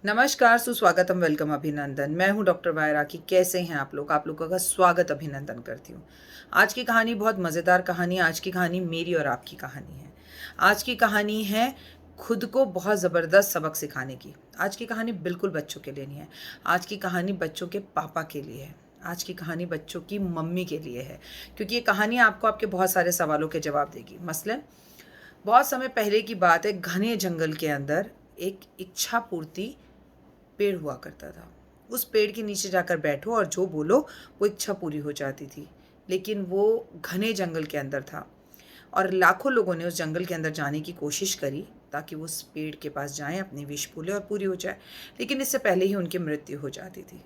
नमस्कार, सुस्वागतम, वेलकम, अभिनंदन। मैं हूँ डॉक्टर वायराकी। कैसे हैं आप लोग? आप लोगों का स्वागत अभिनंदन करती हूँ। आज की कहानी बहुत मज़ेदार कहानी है। आज की कहानी मेरी और आपकी कहानी है। आज की कहानी है खुद को बहुत ज़बरदस्त सबक सिखाने की। आज की कहानी बिल्कुल बच्चों के लिए नहीं है। आज की कहानी बच्चों के पापा के लिए है। आज की कहानी बच्चों की मम्मी के लिए है, क्योंकि ये कहानी आपको आपके बहुत सारे सवालों के जवाब देगी। मसलन बहुत समय पहले की बात है, घने जंगल के अंदर एक इच्छा पूर्ति पेड़ हुआ करता था। उस पेड़ के नीचे जाकर बैठो और जो बोलो वो इच्छा पूरी हो जाती थी। लेकिन वो घने जंगल के अंदर था और लाखों लोगों ने उस जंगल के अंदर जाने की कोशिश करी ताकि वो उस पेड़ के पास जाएं, अपनी विश बोले और पूरी हो जाए। लेकिन इससे पहले ही उनकी मृत्यु हो जाती थी,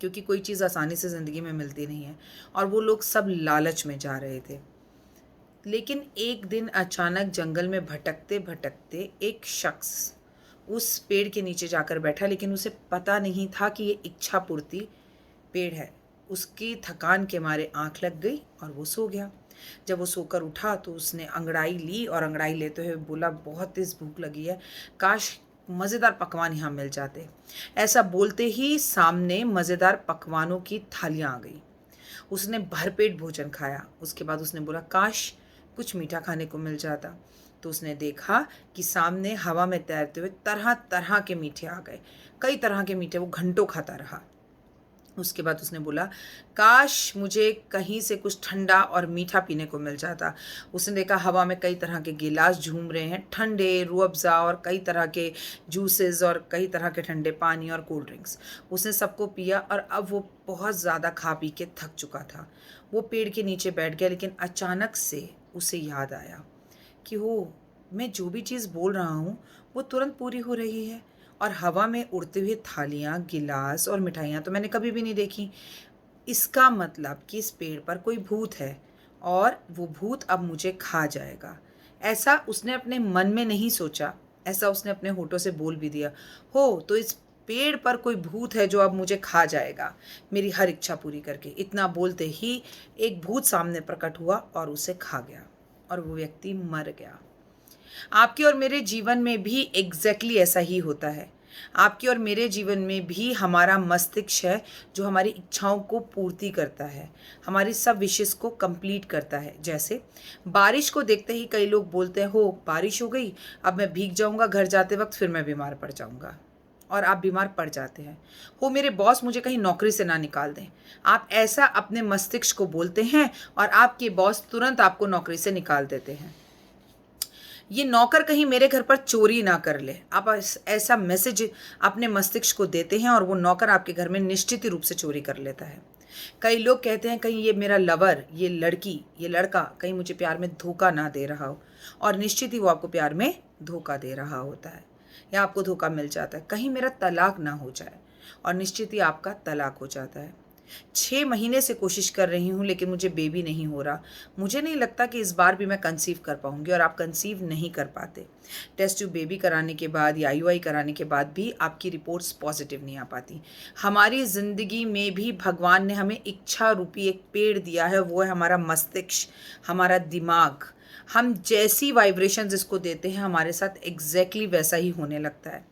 क्योंकि कोई चीज़ आसानी से ज़िंदगी में मिलती नहीं है और वो लोग सब लालच में जा रहे थे। लेकिन एक दिन अचानक जंगल में भटकते भटकते एक शख्स उस पेड़ के नीचे जाकर बैठा, लेकिन उसे पता नहीं था कि ये इच्छा पूर्ति पेड़ है। उसकी थकान के मारे आंख लग गई और वो सो गया। जब वो सोकर उठा तो उसने अंगड़ाई ली और अंगड़ाई लेते हुए बोला, बहुत तेज भूख लगी है, काश मज़ेदार पकवान यहाँ मिल जाते। ऐसा बोलते ही सामने मज़ेदार पकवानों की थालियाँ आ गई। उसने भरपेट भोजन खाया। उसके बाद उसने बोला, काश कुछ मीठा खाने को मिल जाता। तो उसने देखा कि सामने हवा में तैरते हुए तरह तरह के मीठे आ गए। कई तरह के मीठे वो घंटों खाता रहा। उसके बाद उसने बोला, काश मुझे कहीं से कुछ ठंडा और मीठा पीने को मिल जाता। उसने देखा हवा में कई तरह के गिलास झूम रहे हैं, ठंडे, रूह अफ़ज़ा और कई तरह के जूसेस और कई तरह के ठंडे पानी और कोल्ड ड्रिंक्स। उसने सबको पिया और अब वो बहुत ज़्यादा खा पी के थक चुका था। वो पेड़ के नीचे बैठ गया, लेकिन अचानक से उसे याद आया कि मैं जो भी चीज़ बोल रहा हूँ वो तुरंत पूरी हो रही है और हवा में उड़ते हुए थालियाँ, गिलास और मिठाइयाँ तो मैंने कभी भी नहीं देखी। इसका मतलब कि इस पेड़ पर कोई भूत है और वो भूत अब मुझे खा जाएगा। ऐसा उसने अपने मन में नहीं सोचा, ऐसा उसने अपने होठों से बोल भी दिया। तो इस पेड़ पर कोई भूत है जो अब मुझे खा जाएगा, मेरी हर इच्छा पूरी करके। इतना बोलते ही एक भूत सामने प्रकट हुआ और उसे खा गया और वो व्यक्ति मर गया। आपके और मेरे जीवन में भी एग्जैक्टली ऐसा ही होता है। आपके और मेरे जीवन में भी हमारा मस्तिष्क है जो हमारी इच्छाओं को पूर्ति करता है, हमारी सब विशेष को कंप्लीट करता है। जैसे बारिश को देखते ही कई लोग बोलते हैं, हो बारिश हो गई, अब मैं भीग जाऊंगा, घर जाते वक्त फिर मैं बीमार पड़ जाऊंगा। और आप बीमार पड़ जाते हैं। मेरे बॉस मुझे कहीं नौकरी से ना निकाल दें। आप ऐसा अपने मस्तिष्क को बोलते हैं और आपके बॉस तुरंत आपको नौकरी से निकाल देते हैं। ये नौकर कहीं मेरे घर पर चोरी ना कर ले, आप ऐसा मैसेज अपने मस्तिष्क को देते हैं और वो नौकर आपके घर में निश्चित रूप से चोरी कर लेता है। कई लोग कहते हैं, कहीं ये मेरा लवर, ये लड़की, ये लड़का कहीं मुझे प्यार में धोखा ना दे रहा हो, और निश्चित ही वो आपको प्यार में धोखा दे रहा होता है या आपको धोखा मिल जाता है। कहीं मेरा तलाक ना हो जाए, और निश्चित ही आपका तलाक हो जाता है। 6 महीने से कोशिश कर रही हूँ लेकिन मुझे बेबी नहीं हो रहा। मुझे नहीं लगता कि इस बार भी मैं कंसीव कर पाऊँगी, और आप कंसीव नहीं कर पाते। टेस्ट ट्यूब बेबी कराने के बाद या IUI कराने के बाद भी आपकी रिपोर्ट्स पॉजिटिव नहीं आ पाती। हमारी ज़िंदगी में भी भगवान ने हमें इच्छा रूपी एक पेड़ दिया है, वो है हमारा मस्तिष्क, हमारा दिमाग। हम जैसी वाइब्रेशंस इसको देते हैं, हमारे साथ एग्जैक्टली वैसा ही होने लगता है।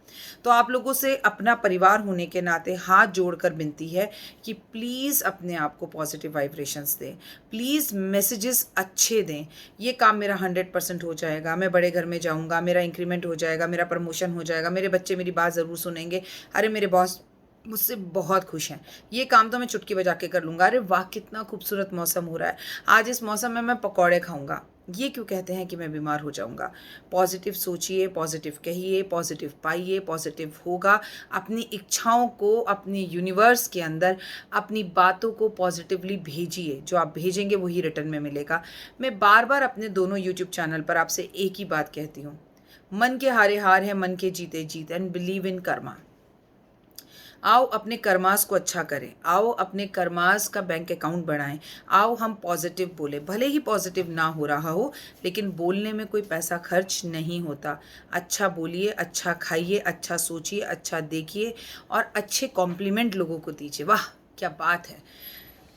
तो आप लोगों से अपना परिवार होने के नाते हाथ जोड़कर विनती है कि प्लीज़ अपने आप को पॉजिटिव वाइब्रेशंस दें, प्लीज़ मैसेजेस अच्छे दें। ये काम मेरा 100% हो जाएगा, मैं बड़े घर में जाऊंगा, मेरा इंक्रीमेंट हो जाएगा, मेरा प्रमोशन हो जाएगा, मेरे बच्चे मेरी बात ज़रूर सुनेंगे, अरे मेरे बॉस मुझसे बहुत खुश हैं, ये काम तो मैं चुटकी बजा के कर लूँगा, अरे वाह कितना खूबसूरत मौसम हो रहा है, आज इस मौसम में मैं पकौड़े खाऊंगा। ये क्यों कहते हैं कि मैं बीमार हो जाऊंगा? पॉजिटिव सोचिए, पॉजिटिव कहिए, पॉजिटिव पाइए, पॉजिटिव होगा। अपनी इच्छाओं को अपनी यूनिवर्स के अंदर, अपनी बातों को पॉजिटिवली भेजिए। जो आप भेजेंगे वही रिटर्न में मिलेगा। मैं बार बार अपने दोनों यूट्यूब चैनल पर आपसे एक ही बात कहती हूँ, मन के हारे हार है, मन के जीते जीत, एंड बिलीव इन कर्मा। आओ अपने कर्मास को अच्छा करें, आओ अपने कर्मास का बैंक अकाउंट बढ़ाएं, आओ हम पॉजिटिव बोले। भले ही पॉजिटिव ना हो रहा हो, लेकिन बोलने में कोई पैसा खर्च नहीं होता। अच्छा बोलिए, अच्छा खाइए, अच्छा सोचिए, अच्छा देखिए और अच्छे कॉम्प्लीमेंट लोगों को दीजिए। वाह क्या बात है।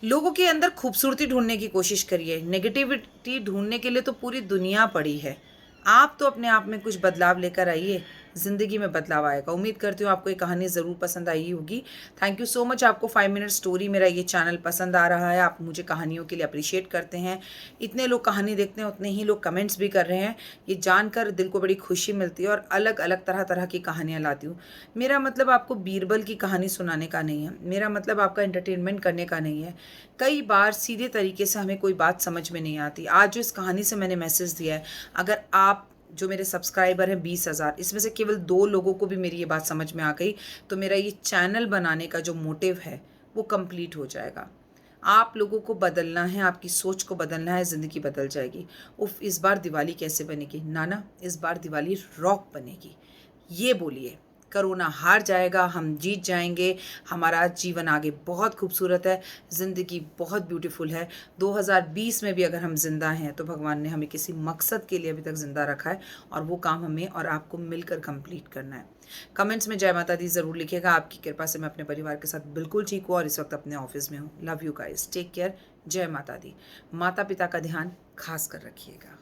लोगों के अंदर खूबसूरती ढूंढने की कोशिश करिए, नेगेटिविटी ढूंढने के लिए तो पूरी दुनिया पड़ी है। आप तो अपने आप में कुछ बदलाव लेकर आइए, ज़िंदगी में बदलाव आएगा। उम्मीद करती हूँ आपको ये कहानी ज़रूर पसंद आई होगी। Thank you so much. आपको 5 मिनट स्टोरी मेरा ये चैनल पसंद आ रहा है, आप मुझे कहानियों के लिए अप्रिशिएट करते हैं। इतने लोग कहानी देखते हैं, उतने ही लोग कमेंट्स भी कर रहे हैं। ये जानकर दिल को बड़ी खुशी मिलती है और अलग अलग तरह तरह की कहानियाँ लाती हूँ। मेरा मतलब आपको बीरबल की कहानी सुनाने का नहीं है, मेरा मतलब आपका एंटरटेनमेंट करने का नहीं है। कई बार सीधे तरीके से हमें कोई बात समझ में नहीं आती। आज जो इस कहानी से मैंने मैसेज दिया है, अगर आप जो मेरे सब्सक्राइबर हैं 20,000, इसमें से केवल 2 लोगों को भी मेरी ये बात समझ में आ गई, तो मेरा ये चैनल बनाने का जो मोटिव है वो कंप्लीट हो जाएगा। आप लोगों को बदलना है, आपकी सोच को बदलना है, ज़िंदगी बदल जाएगी। उफ, इस बार दिवाली कैसे बनेगी? नाना, इस बार दिवाली रॉक बनेगी। ये बोलिए, कोरोना हार जाएगा, हम जीत जाएंगे, हमारा जीवन आगे बहुत खूबसूरत है, ज़िंदगी बहुत ब्यूटीफुल है। 2020 में भी अगर हम जिंदा हैं तो भगवान ने हमें किसी मकसद के लिए अभी तक ज़िंदा रखा है और वो काम हमें और आपको मिलकर कंप्लीट करना है। कमेंट्स में जय माता दी ज़रूर लिखिएगा। आपकी कृपा से मैं अपने परिवार के साथ बिल्कुल ठीक हूँ और इस वक्त अपने ऑफिस में हूँ। Love you guys, take care, जय माता दी। माता पिता का ध्यान खास कर रखिएगा।